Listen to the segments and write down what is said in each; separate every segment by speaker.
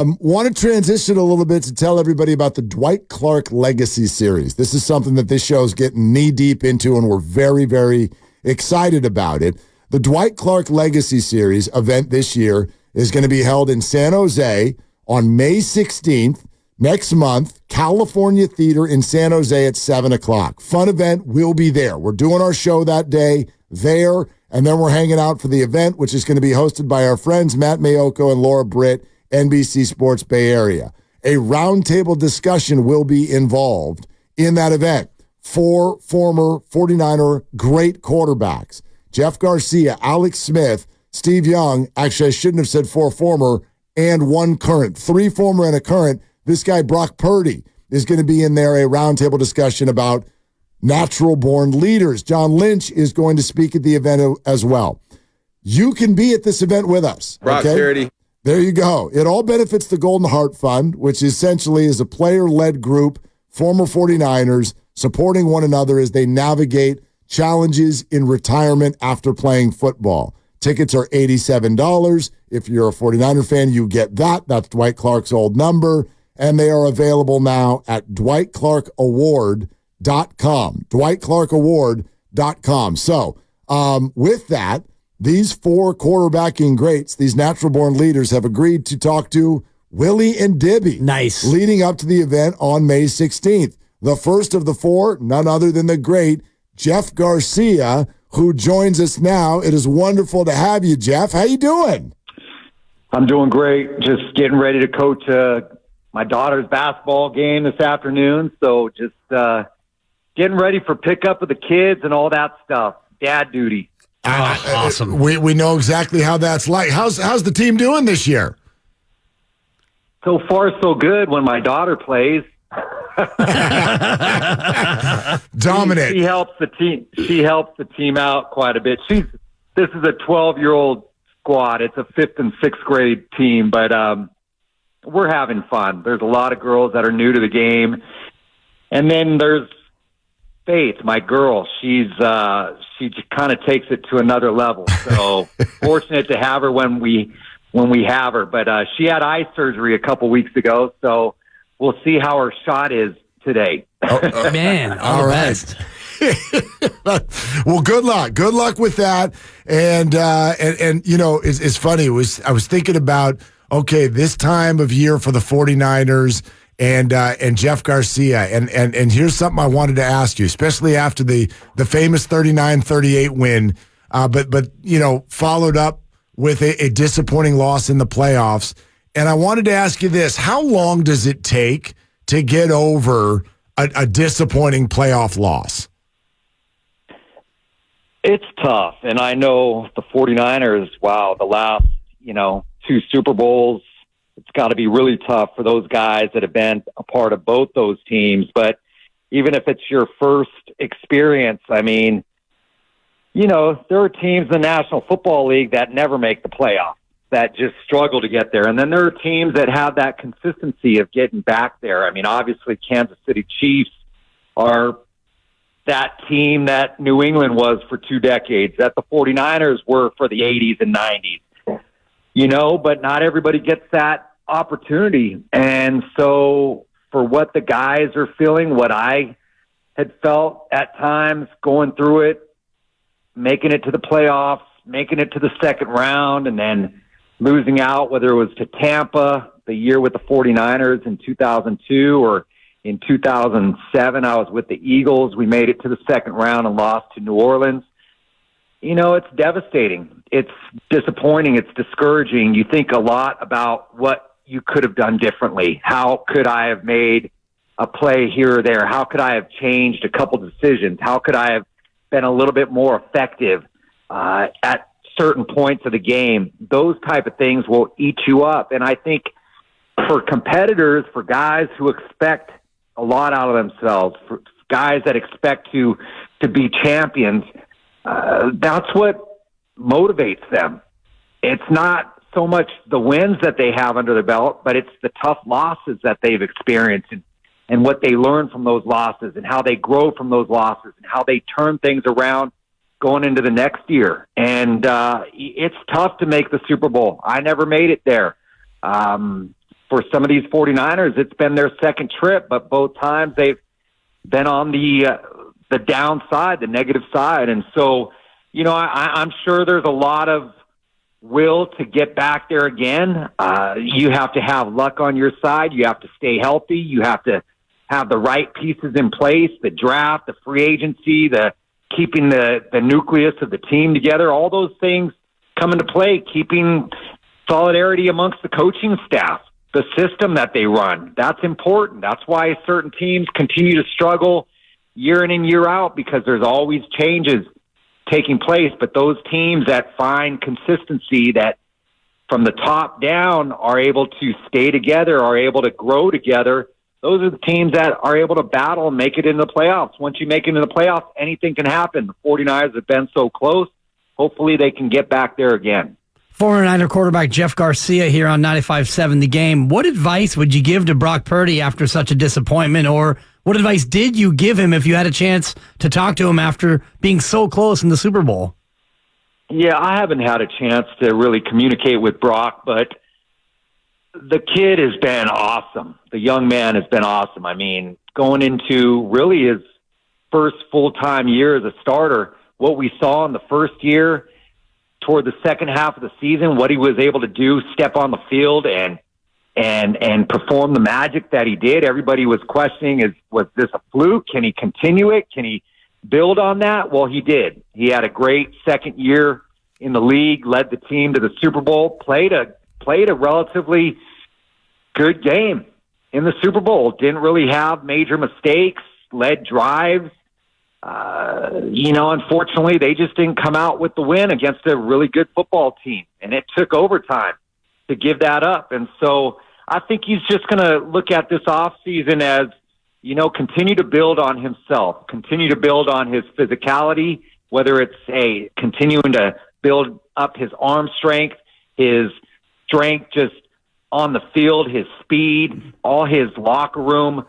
Speaker 1: Want to transition a little bit to tell everybody about the Dwight Clark Legacy Series. This is something that this show is getting knee-deep into, and we're very, very excited about it. The Dwight Clark Legacy Series event this year is going to be held in San Jose on May 16th, next month, California Theater in San Jose at 7 o'clock. Fun event. We'll be there. We're doing our show that day there, and then we're hanging out for the event, which is going to be hosted by our friends Matt Mayoko and Laura Britt, NBC Sports Bay Area. A roundtable discussion will be involved in that event. 4 former 49er great quarterbacks: Jeff Garcia, Alex Smith, Steve Young. Actually, I shouldn't have said 4 former and 1 current. 3 former and a current. This guy, Brock Purdy, is going to be in there, a roundtable discussion about natural-born leaders. John Lynch is going to speak at the event as well. You can be at this event with us.
Speaker 2: Brock Purdy.
Speaker 1: There you go. It all benefits the Golden Heart Fund, which essentially is a player-led group, former 49ers, supporting one another as they navigate challenges in retirement after playing football. Tickets are $87. If you're a 49er fan, you get that. That's Dwight Clark's old number. And they are available now at DwightClarkAward.com. DwightClarkAward.com. So with that, these 4 quarterbacking greats, these natural-born leaders, have agreed to talk to Willie and Dibby.
Speaker 3: Nice.
Speaker 1: Leading up to the event on May 16th. The first of the 4, none other than the great Jeff Garcia, who joins us now. It is wonderful to have you, Jeff. How you doing?
Speaker 4: I'm doing great. Just getting ready to coach my daughter's basketball game this afternoon. So just getting ready for pickup of the kids and all that stuff. Dad duty.
Speaker 3: Awesome.
Speaker 1: We know exactly how that's like. How's the team doing this year?
Speaker 4: So far, so good when my daughter plays.
Speaker 1: Dominant.
Speaker 4: She helps the team. She helps the team out quite a bit. This is a 12-year-old squad. It's a 5th and 6th grade team, but we're having fun. There's a lot of girls that are new to the game, and then there's Faith, my girl. She kind of takes it to another level. So fortunate to have her when we have her. But she had eye surgery a couple weeks ago, so we'll see how her shot is today.
Speaker 3: Man, all the best.
Speaker 1: Well, good luck. Good luck with that. And you know, it's funny. I was thinking about, okay, this time of year for the 49ers and Jeff Garcia. And here's something I wanted to ask you, especially after the famous 39-38 win, but you know, followed up with a disappointing loss in the playoffs. And I wanted to ask you this: how long does it take to get over a disappointing playoff loss?
Speaker 4: It's tough. And I know the 49ers, wow, the last, 2 Super Bowls, it's got to be really tough for those guys that have been a part of both those teams. But even if it's your first experience, I mean, there are teams in the National Football League that never make the playoffs, that just struggle to get there. And then there are teams that have that consistency of getting back there. I mean, obviously Kansas City Chiefs are that team that New England was for 2 decades, that the 49ers were for the 80s and 90s, but not everybody gets that opportunity. And so for what the guys are feeling, what I had felt at times going through it, making it to the playoffs, making it to the second round, and then losing out, whether it was to Tampa the year with the 49ers in 2002 or in 2007, I was with the Eagles. We made it to the second round and lost to New Orleans. It's devastating. It's disappointing. It's discouraging. You think a lot about what you could have done differently. How could I have made a play here or there? How could I have changed a couple decisions? How could I have been a little bit more effective at certain points of the game? Those type of things will eat you up. And I think for competitors, for guys who expect a lot out of themselves, for guys that expect to be champions, that's what motivates them. It's not so much the wins that they have under their belt, but it's the tough losses that they've experienced and what they learn from those losses and how they grow from those losses and how they turn things around going into the next year. And it's tough to make the Super Bowl. I never made it there. for some of these 49ers, it's been their second trip, but both times they've been on the downside, the negative side. And so, I'm sure there's a lot of will to get back there again. You have to have luck on your side. You have to stay healthy. You have to have the right pieces in place, the draft, the free agency, the keeping the nucleus of the team together. All those things come into play, keeping solidarity amongst the coaching staff, the system that they run. That's important. That's why certain teams continue to struggle year in and year out, because there's always changes taking place. But those teams that find consistency, that from the top down are able to stay together, are able to grow together, those are the teams that are able to battle and make it into the playoffs. Once you make it into the playoffs, anything can happen. The 49ers have been so close. Hopefully they can get back there again.
Speaker 3: Former Niner quarterback Jeff Garcia here on 95.7 The Game. What advice would you give to Brock Purdy after such a disappointment, or what advice did you give him if you had a chance to talk to him after being so close in the Super Bowl?
Speaker 4: Yeah, I haven't had a chance to really communicate with Brock, but the kid has been awesome. The young man has been awesome. I mean, going into really his first full-time year as a starter, what we saw in the first year toward the second half of the season, what he was able to do, step on the field and perform the magic that he did. Everybody was questioning, was this a fluke? Can he continue it? Can he build on that? Well, he did. He had a great second year in the league, led the team to the Super Bowl, played a relatively good game in the Super Bowl. Didn't really have major mistakes, led drives. Unfortunately, they just didn't come out with the win against a really good football team, and it took overtime to give that up. And so I think he's just going to look at this offseason as, continue to build on himself, continue to build on his physicality, whether it's continuing to build up his arm strength, his strength just on the field, his speed, all his locker room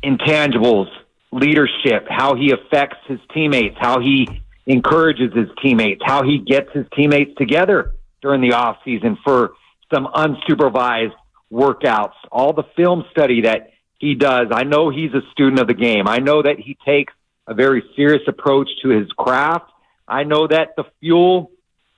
Speaker 4: intangibles, leadership, how he affects his teammates, how he encourages his teammates, how he gets his teammates together during the off season for some unsupervised workouts, all the film study that he does. I know he's a student of the game. I know that he takes a very serious approach to his craft. I know that the fuel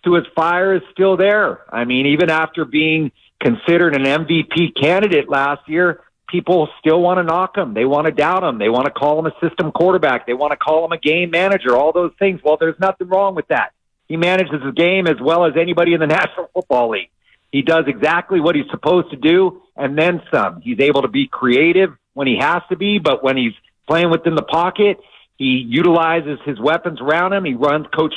Speaker 4: to his fire is still there. I mean, even after being considered an MVP candidate last year, people still want to knock him. They want to doubt him. They want to call him a system quarterback. They want to call him a game manager, all those things. Well, there's nothing wrong with that. He manages his game as well as anybody in the National Football League. He does exactly what he's supposed to do and then some. He's able to be creative when he has to be, but when he's playing within the pocket, he utilizes his weapons around him. He runs Coach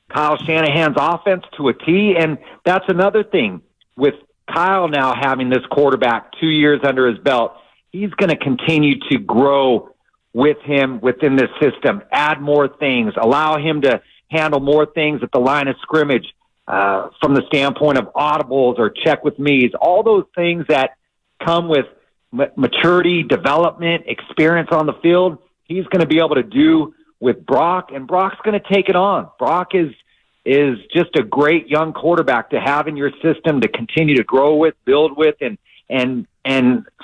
Speaker 4: Kyle Shanahan's offense to a T, and that's another thing. With Kyle now having this quarterback 2 years under his belt, he's going to continue to grow with him within this system, add more things, allow him to handle more things at the line of scrimmage from the standpoint of audibles or check with me's, all those things that come with maturity, development, experience on the field. He's going to be able to do with Brock, and Brock's going to take it on. Brock is just a great young quarterback to have in your system to continue to grow with, build with, and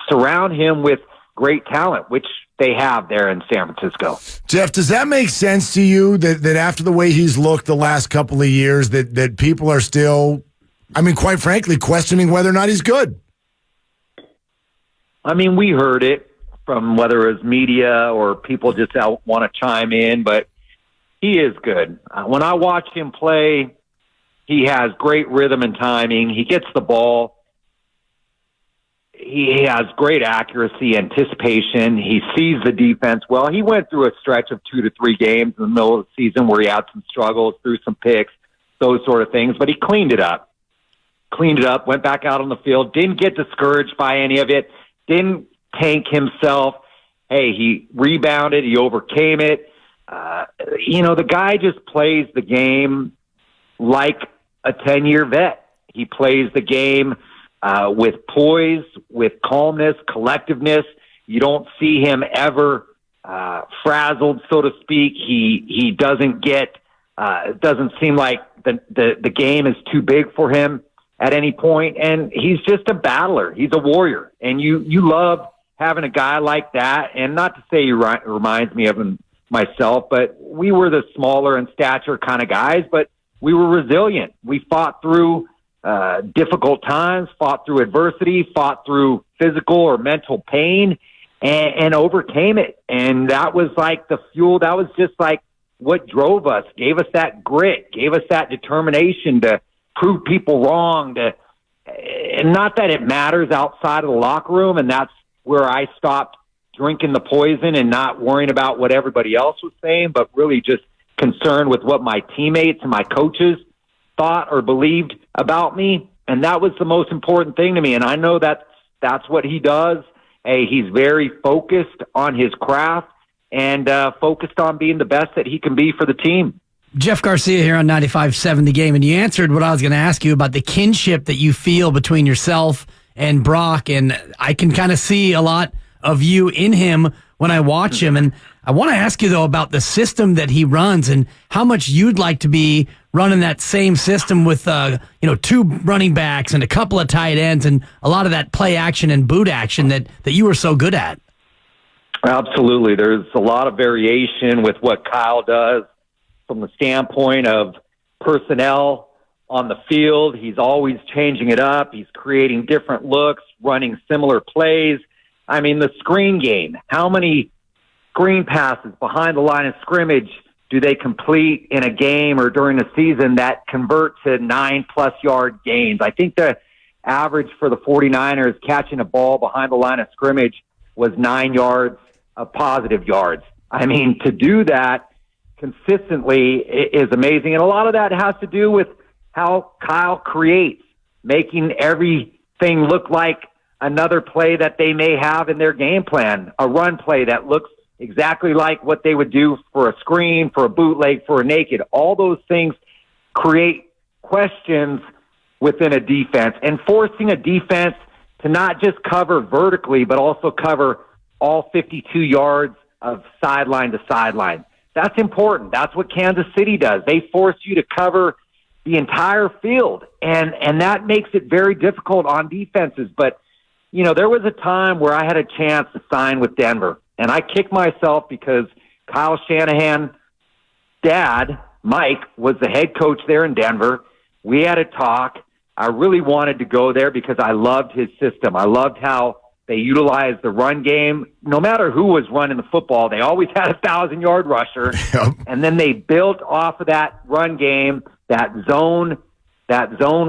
Speaker 4: surround him with great talent, which they have there in San Francisco.
Speaker 1: Jeff, does that make sense to you that after the way he's looked the last couple of years, that people are still, I mean, quite frankly, questioning whether or not he's good?
Speaker 4: I mean, we heard it from whether it's media or people just want to chime in, but he is good. When I watch him play, he has great rhythm and timing. He gets the ball. He has great accuracy, anticipation. He sees the defense well. He went through a stretch of 2 to 3 games in the middle of the season where he had some struggles, threw some picks, those sort of things, but he cleaned it up, went back out on the field, didn't get discouraged by any of it, didn't tank himself. Hey, he rebounded, he overcame it. The guy just plays the game like a 10-year vet. He plays the game with poise, with calmness, collectiveness. You don't see him ever frazzled, so to speak. He doesn't get. It doesn't seem like the game is too big for him. at any point. And he's just a battler. He's a warrior. And you love having a guy like that. And not to say he reminds me of him myself, but we were the smaller in stature kind of guys, but we were resilient. We fought through difficult times, fought through adversity, fought through physical or mental pain, and overcame it. And that was like the fuel. That was just like what drove us, gave us that grit, gave us that determination to prove people wrong. And not that it matters outside of the locker room, and that's where I stopped drinking the poison and not worrying about what everybody else was saying, but really just concerned with what my teammates and my coaches thought or believed about me. And that was the most important thing to me. And I know that's what he does. He's very focused on his craft and focused on being the best that he can be for the team.
Speaker 3: Jeff Garcia here on 95.7 The Game, and you answered what I was going to ask you about the kinship that you feel between yourself and Brock, and I can kind of see a lot of you in him when I watch him. And I want to ask you, though, about the system that he runs and how much you'd like to be running that same system with, two running backs and a couple of tight ends and a lot of that play action and boot action that you were so good at.
Speaker 4: Absolutely. There's a lot of variation with what Kyle does from the standpoint of personnel on the field. He's always changing it up. He's creating different looks, running similar plays. I mean, the screen game, how many screen passes behind the line of scrimmage do they complete in a game or during a season that convert to 9+ yard gains? I think the average for the 49ers catching a ball behind the line of scrimmage was 9 yards of positive yards. I mean, to do that consistently is amazing. And a lot of that has to do with how Kyle creates, making everything look like another play that they may have in their game plan, a run play that looks exactly like what they would do for a screen, for a bootleg, for a naked. All those things create questions within a defense, and forcing a defense to not just cover vertically, but also cover all 52 yards of sideline to sideline. That's important. That's what Kansas City does. They force you to cover the entire field, and that makes it very difficult on defenses. But, there was a time where I had a chance to sign with Denver, and I kicked myself because Kyle Shanahan's dad, Mike, was the head coach there in Denver. We had a talk. I really wanted to go there because I loved his system. I loved how they utilized the run game. No matter who was running the football, they always had a 1,000-yard rusher.
Speaker 1: Yep.
Speaker 4: And then they built off of that run game, that zone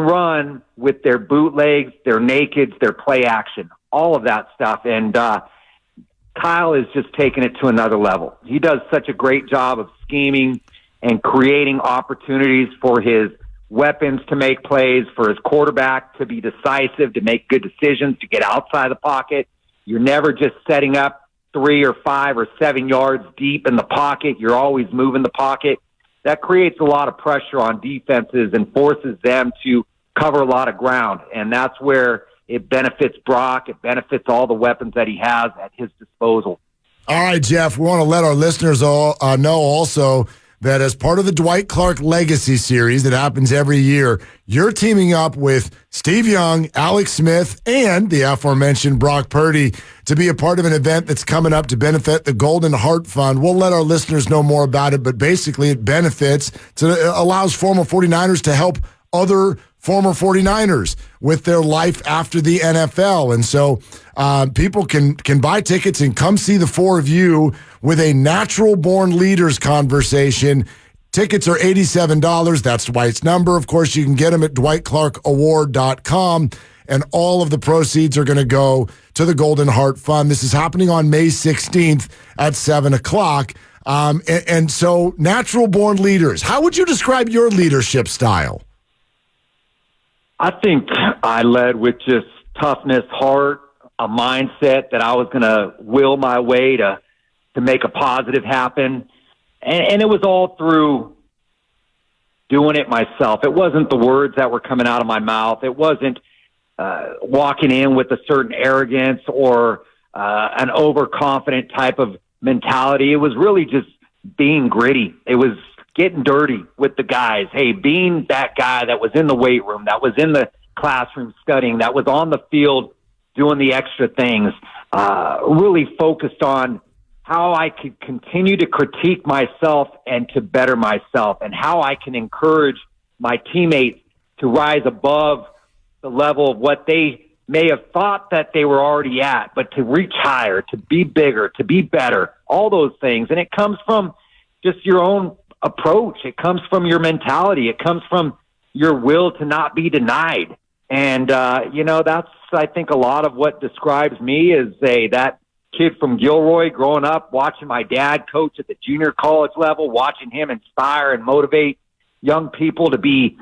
Speaker 4: run with their bootlegs, their nakeds, their play action, all of that stuff. And Kyle is just taking it to another level. He does such a great job of scheming and creating opportunities for his weapons to make plays, for his quarterback to be decisive, to make good decisions, to get outside the pocket. You're never just setting up 3 or 5 or 7 yards deep in the pocket. You're always moving the pocket. That creates a lot of pressure on defenses and forces them to cover a lot of ground. And that's where it benefits Brock. It benefits all the weapons that he has at his disposal.
Speaker 1: All right, Jeff, we want to let our listeners all know also that as part of the Dwight Clark Legacy Series that happens every year, you're teaming up with Steve Young, Alex Smith, and the aforementioned Brock Purdy to be a part of an event that's coming up to benefit the Golden Heart Fund. We'll let our listeners know more about it, but basically it allows former 49ers to help other former 49ers with their life after the NFL. And so people can buy tickets and come see the four of you with a Natural Born Leaders conversation. Tickets are $87. That's Dwight's number. Of course, you can get them at dwightclarkaward.com, and all of the proceeds are going to go to the Golden Heart Fund. This is happening on May 16th at 7 o'clock. And so Natural Born Leaders, how would you describe your leadership style?
Speaker 4: I think I led with just toughness, heart, a mindset that I was going to will my way to make a positive happen. And it was all through doing it myself. It wasn't the words that were coming out of my mouth. It wasn't walking in with a certain arrogance or an overconfident type of mentality. It was really just being gritty. It was getting dirty with the guys. Hey, being that guy that was in the weight room, that was in the classroom studying, that was on the field doing the extra things, really focused on how I could continue to critique myself and to better myself, and how I can encourage my teammates to rise above the level of what they may have thought that they were already at, but to reach higher, to be bigger, to be better, all those things. And it comes from just your own approach. It comes from your mentality. It comes from your will to not be denied. And, that's, I think, a lot of what describes me is that kid from Gilroy growing up, watching my dad coach at the junior college level, watching him inspire and motivate young people to be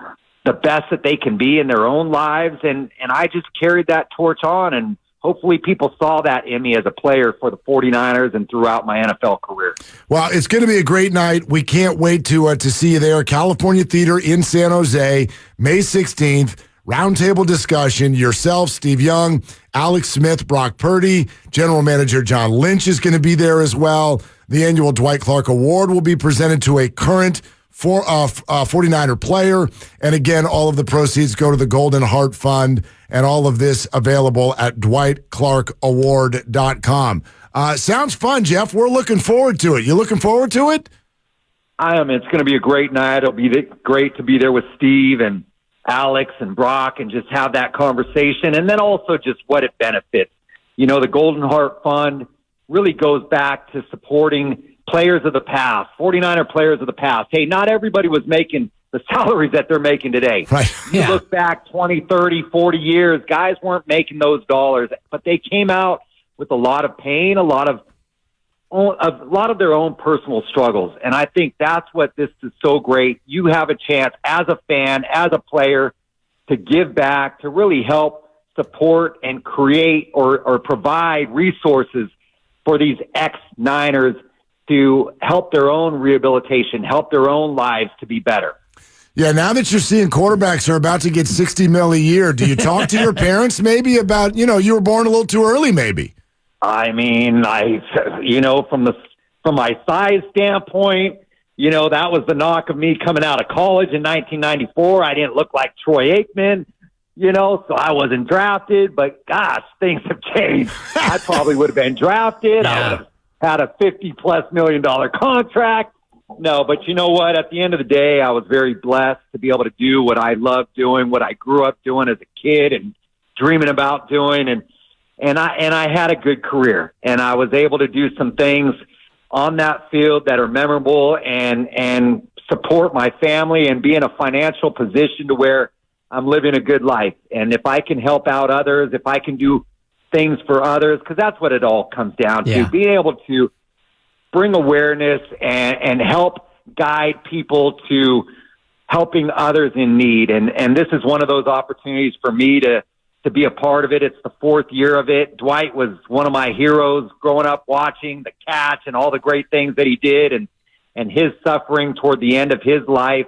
Speaker 4: the best that they can be in their own lives. And I just carried that torch on, and hopefully people saw that in me as a player for the 49ers and throughout my NFL career.
Speaker 1: Well, it's going to be a great night. We can't wait to see you there. California Theater in San Jose, May 16th. Roundtable discussion. Yourself, Steve Young, Alex Smith, Brock Purdy, General Manager John Lynch is going to be there as well. The annual Dwight Clark Award will be presented to a current 49er player. And again, all of the proceeds go to the Golden Heart Fund, and all of this available at DwightClarkAward.com. Sounds fun, Jeff. We're looking forward to it. You looking forward to it?
Speaker 4: I am. It's going to be a great night. It'll be great to be there with Steve and Alex and Brock and just have that conversation. And then also just what it benefits. The Golden Heart Fund really goes back to supporting players of the past, 49er players of the past. Hey, not everybody was making the salaries that they're making today.
Speaker 1: Right.
Speaker 4: You look back 20, 30, 40 years, guys weren't making those dollars, but they came out with a lot of pain, a lot of their own personal struggles. And I think that's what this is so great. You have a chance as a fan, as a player, to give back, to really help support and create or provide resources for these ex-Niners to help their own rehabilitation, help their own lives to be better.
Speaker 1: Yeah, now that you're seeing quarterbacks are about to get $60 million a year, do you talk to your parents maybe about, you were born a little too early maybe?
Speaker 4: I mean, from my size standpoint, that was the knock of me coming out of college in 1994. I didn't look like Troy Aikman, so I wasn't drafted. But gosh, things have changed. I probably would have been drafted.
Speaker 3: Yeah.
Speaker 4: I would have had a $50+ million contract. No, but you know what? At the end of the day, I was very blessed to be able to do what I loved doing, what I grew up doing as a kid and dreaming about doing. And I had a good career, and I was able to do some things on that field that are memorable and support my family and be in a financial position to where I'm living a good life. And if I can help out others, if I can do things for others, because that's what it all comes down to, being able to bring awareness and help guide people to helping others in need. And this is one of those opportunities for me to be a part of it. It's the 4th year of it. Dwight was one of my heroes growing up, watching the catch and all the great things that he did and his suffering toward the end of his life.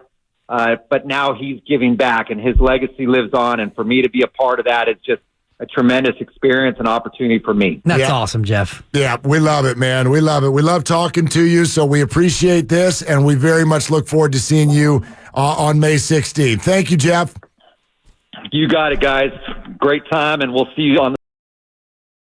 Speaker 4: But now he's giving back and his legacy lives on. And for me to be a part of that is just a tremendous experience and opportunity for me.
Speaker 3: That's awesome, Jeff.
Speaker 1: Yeah, we love it, man. We love it. We love talking to you, so we appreciate this, and we very much look forward to seeing you on May 16th. Thank you, Jeff.
Speaker 4: You got it, guys. Great time, and we'll see you on